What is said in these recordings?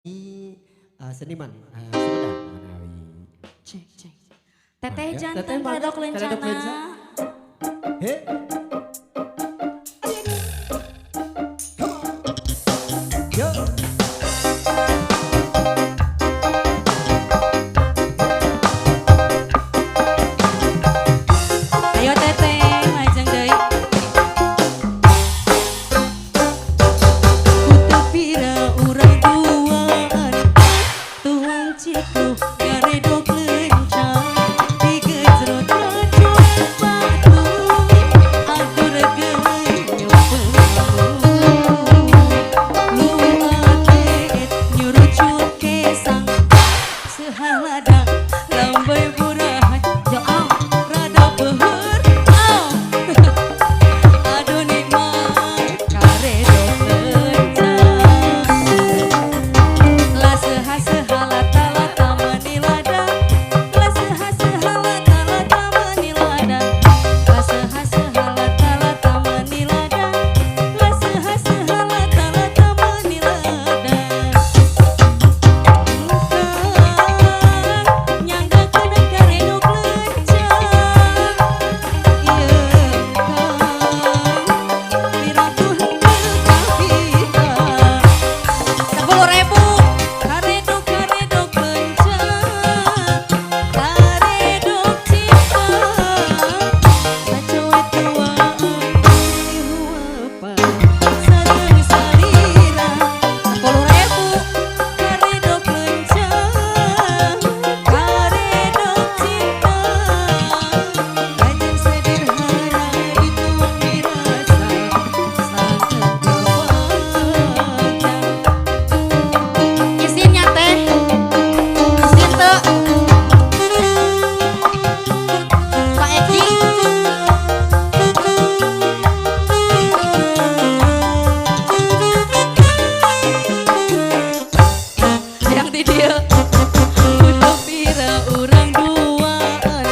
Seniman Sumedang menawi. Cek cek. Teteh Teteh jantan mangga, kadok kadok lencana. lensa. He. Yo. Ayo teteh majeng deui. Kutu pira urang duaan. Tuang ciku garedog lencang. Digejrot racun batu. Aku regeuy nyopeung. Lu atet nyurucut kesang. Sehalada lambai burahan. Joang rada beuheur. Aduh nikmat karedog lencang. Lah seha-sehalata-lata menilada. Lah seha-sehalata-lata menilada. Lah seha-sehalata-lata menilada. Lah seha-sehalata-lata menilada. Nyangga kena karedog lencang. Ieu kang diratuh kapita. 10.000 karedog karedog lencang. Karedog cinta. Sacoe tuaan dihuapan. Sageus salira. 10.000 karedog lencang. Karedog cinta. Kajang sederhana dituang dirasa. Sangkeun kepanjang. Isinnya teh. Isin teu. Pak Eki. Yang di dieu. Kudu pira urang duaan.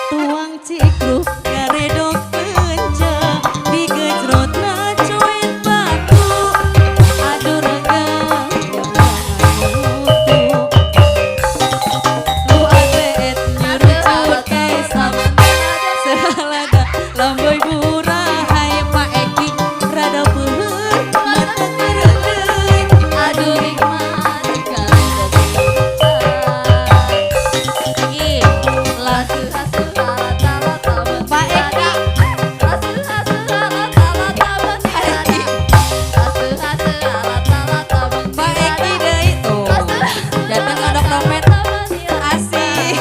Tuang cikruk garedog lencang. Digejrot coet batu. Aduh regang mutu. Lu atet nyurucut kesang. Sehalada lambai burahay. Pak Eki rada beuheur mata kereuleuy. Aduh nikmat karedog lencang. Ih, lah Pak Eka. Pak Eki deui tuh. Datang ngadok dompet. Asih.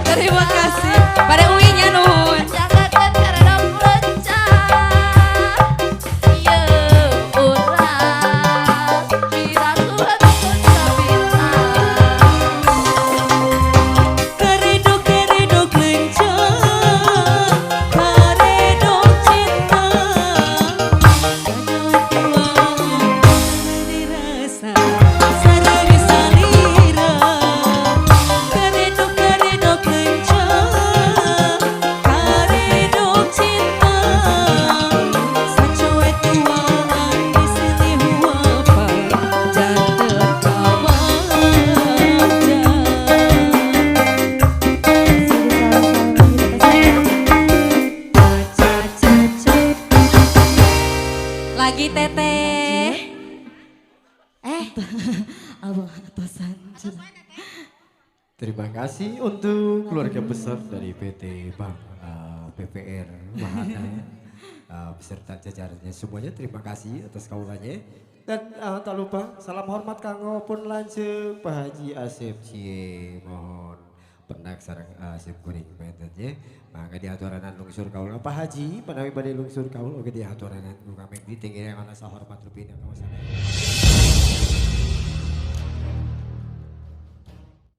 Terima kasih. Pada uinya nuhun. Karedog karedog lencang. Karedog cinta. Tuang dirasa. Sageus salira. Karedog karedog lencang. Karedog cinta. Sacoe tuaan disilih huapan. Janten lagi teteh. Abang atasan. Terima kasih untuk keluarga besar dari PT Bank PPR Wahana beserta jajarannya semuanya. Terima kasih atas kaulanya. Dan tak lupa salam hormat kanggo pun lanjut Pak Haji Asep Cie. Mohon penak sareng Asep kuring pentennya. Mangga diaturanan lungsur kaul Pak Haji panawi badai lungsur kaul oge diaturanan kami di tinggi yang ana sahormat rupina kawasan.